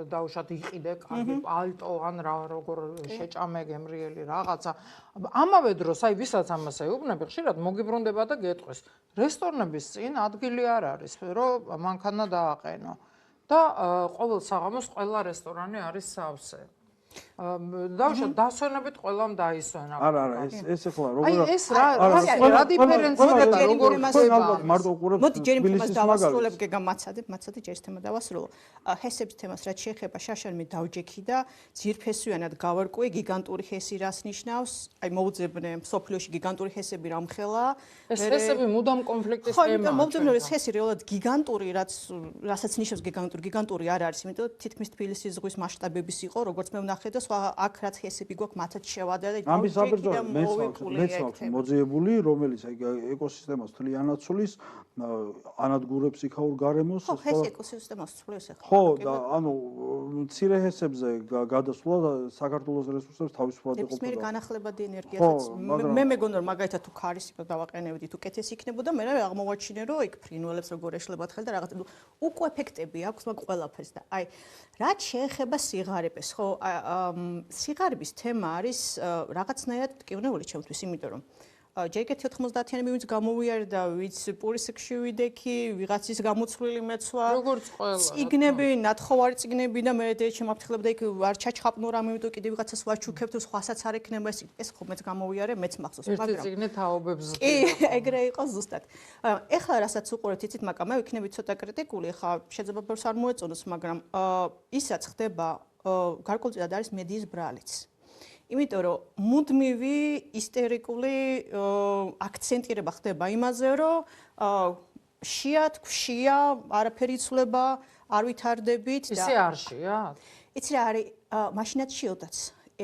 დაუშვათ იყიდე კარგი პალტო ან როგორ შეჭამე გემრიელი რაღაცა. ამავე დროს აი ვისაც ამას ეუბნები, ხშირად მოგიბრუნდება და გეტყვის. რესტორნების წინ ადგილი არ არის, რომ მანქანა დააყენო. და ყოველ საღამოს ყველა რესტორანი არის სავსე. დაუშვათ დასვენებით ყველამ დაისვენა. არა, ეს ახლა როგორ აი ეს რა დიფერენცირება როგორ ხდება? მარტო უყურებს მოდი ჯერ იმას დავასრულებ, გეგა მაცადე ჯერ ეს თემა დავასრულო. ჰესების თემას რაც შეეხება შაშანმე დავჯექი და ძირფესვიანად გავარკვე გიგანტური ჰესი რას ნიშნავს? აი მოუძებნე სოფლიოში გიგანტური ჰესები რა მხელა? ეს ჰესები მუდამ კონფლიქტის თემაა. თემაა. ხო, მომდევნო ეს ჰესი რეალურად გიგანტური რასაც ნიშნავს გიგანტური არ არის, იმიტომ თითქმის თბილისის ზღვის მასშტაბების იყო, როგორც მე ვნახე და სხვა აქ რაც ჰესები გვაქვს მათაც შევადე და ამის საბრძოლო მეცნობს მოძიებული, რომელიც აი ეკოსისტემას თლიანად ცulis, ანადგურებს იქაურ გარემოს. ხო, ჰესი ეკოსისტემას ცulis ახლა. ხო, და ანუ მცირე ჰესებზე გადასვლა საქართველოს რესურსებს თავისუფლად ეყოფა. ნებისმიერი განახლებადი ენერგიასაც მე მეგონა რომ მაგალითად თუ ქარის დავაყენებდით, უკეთესი იქნებოდა, მე აღმოვაჩინე რომ იქ ფრინველებს როგორ ეშლებათ ხელ და რაღაც უკუ ეფექტები აქვს მაგ ყველაფერს და აი რაც შეეხება სიღარიბეს, ხო, სიღარიბის თემა არის რაღაცნაირად ტკივნეული ჩემთვის, იმიტომ რომ ჯერ 90-იანები ვინც გამოვიარდა, ვინც პურისკში ვიდექი, ვიღაცის გამოცვლილი მეცვა. როგორც ყველა. წიგნები, ნათხოვარი წიგნები და მე შემაფრთხილებდა იქ არ ჩაჩხაპნო რამე, იმიტომ კიდე ვიღაცას ვაჩუქებთ, სხვასაც არ ექნება ეს ხო მეც გამოვიარე, მეც მახსოვს, მაგრამ ერთი წიგნი თაობებს კი, ეგრე იყო ზუსტად. ეხლა რასაც უყურეთ, იცით, მაგრამ მე ვიქნები ცოტა კრიტიკული, ხა შეიძლება ბევრს არ მოეწონოს, მაგრამ ისაც ხდება გარკვეულწილად არის მედიის ბრალიც. იმიტომ რომ მუდმივი ისტერიკული აქცენტირება ხდება იმაზე, რომ შიათ, ქვშია, არაფერი იცვლება, არ ვითარდებით და ისე არ შიათ? იცი რა არის, მაშინაც შიოდაც.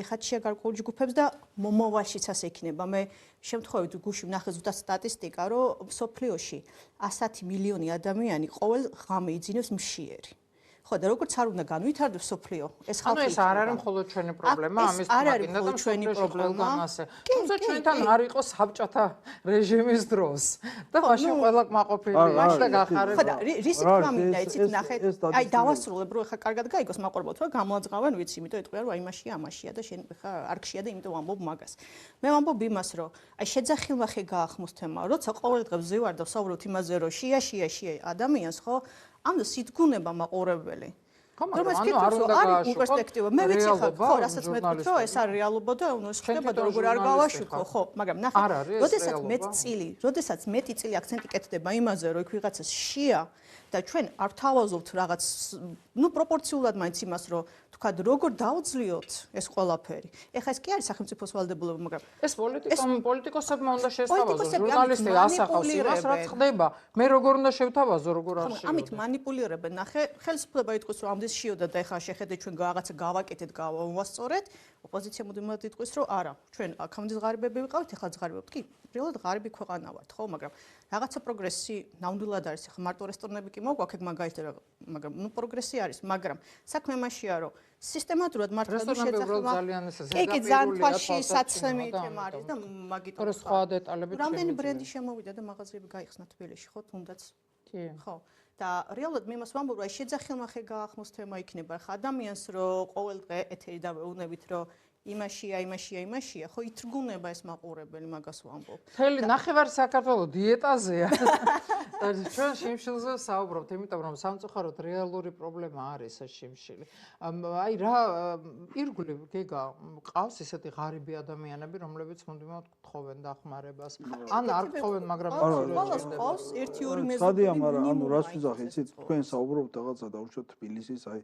ეხლა შია გარკვეულ ჯგუფებს და მომავალშიც ასე იქნება. მე შემთხვევით გუში ვნახე ზუსტად სტატისტიკა, რომ სოფლიოში 100 მილიონი ადამიანი ყოველ ღამე იძინებს მშიერი. ხო და როგორც არ უნდა განვითარდეს სოფლიო, ეს ხალხი. ანუ ეს არ არის მხოლოდ ჩვენი პრობლემა, ამის თქმა უნდა ჩვენი პრობლემა. თუმცა ჩვენთან არ იყო საბჭოთა რეჟიმის დროს და მაშინ ყველა კმაყოფილი იყო და გახარებოდა. ხო და რის თქმა მინდა იცით ნახეთ, აი დავასრულებ რომ ეხა კარგად გაიგოს მაყურებელთ, რომ გამოაძღავენ ვიცი, იმიტომ ეტყვია რომ აი მაშია, ამაშია და შენ ეხა არ გშია და იმიტომ ვამბობ მაგას. მე ვამბობ იმას, რომ აი შეძახილმახე გაახმოს თემა, როცა ყოველ დღე ვზივარ და ვსაუბრობთ იმაზე, რომ შია ადამიანს, ხო? ამდა სიტგუნება მაყურებელი. რომელიც არ უნდა გააშუქო პერსპექტივა. მე ვიცი ხო, რასაც მეტყვით, რომ ეს არის რეალობა და უნდა შეხვდება და როგორ არ გავაშუქო, ხო, მაგრამ ნახე, როდესაც მეტი წილი აქცენტი კეთდება იმაზე, რომ იქ ვიღაცას შია და ჩვენ არ თავაზობთ რაღაც, პროპორციულად მაინც იმას, რომ თქვა როგორ დაუძლიოთ ეს ყველაფერი. ეხლა ეს კი არის სახელმწიფოს ვალდებულება, მაგრამ ეს პოლიტიკოსებმა უნდა შესთავაზოს, ჟურნალისტი ასახავს იმას, რაც ხდება. მე როგორ უნდა შევთავაზო, როგორ არ შევთავაზო. ამით მანიპულირებენ, ნახე, ხელისუფლება იტყვის, რომ ამდენ შიოდა და ეხლა შეხედეთ ჩვენ რაღაცა გავაკეთეთ, გავასწორეთ. ოპოზიცია მუდმივად იტყვის, რომ არა, ჩვენ აქამდე ღარიბები ვიყავით, ეხლა ღარიბებთ. კი, რეალურად ღარიბი ქვეყანა ვართ, ხო, მაგრამ რაღაცა პროგრესი ნამდვილად არის. ეხლა მარტო რესტორნები კი მოგვაქვს, ეგ მაგალითად, მაგრამ პროგრესი არის, მაგრამ საქმე მასშია, რომ სისტემატურად მართლა შეძახება. ეგ ზანთვაში საცემი თემა არის და მაგიტომ სხვა დეტალები რამდენი ბრენდი შემოვიდა და მაღაზიები გაიხსნა თბილისში, ხო, თუნდაც. კი. ხო. და რეალურად მე მას ვამბობ, რომ შეძახილმახე გაახმოს თემა იქნება. ხა ადამიანს რომ ყოველ დღე ეთერი დავეუბნებით, რომ იმაშია, ხო ითრგუნება ეს მაყურებელი, მაგას ვამბობ. მთელი ნახევარ საქართველო დიეტაზეა. და ჩვენ შიმშილზე საუბრობთ, იმიტომ რომ სამწუხაროდ რეალური პრობლემა არის ეს შიმშილი. აი რა ირგვლივ გეგა ყავს ისეთი ღარიბი ადამიანები, რომლებიც მუდმივად გთხოვენ დახმარებას. ან არ გთხოვენ, მაგრამ ყველას ყავს 1-2 მეზობელი. სადია, მაგრამ ანუ რას ვიზახი, იცით, თქვენ საუბრობთ რაღაცა დაუშვათ თბილისის, აი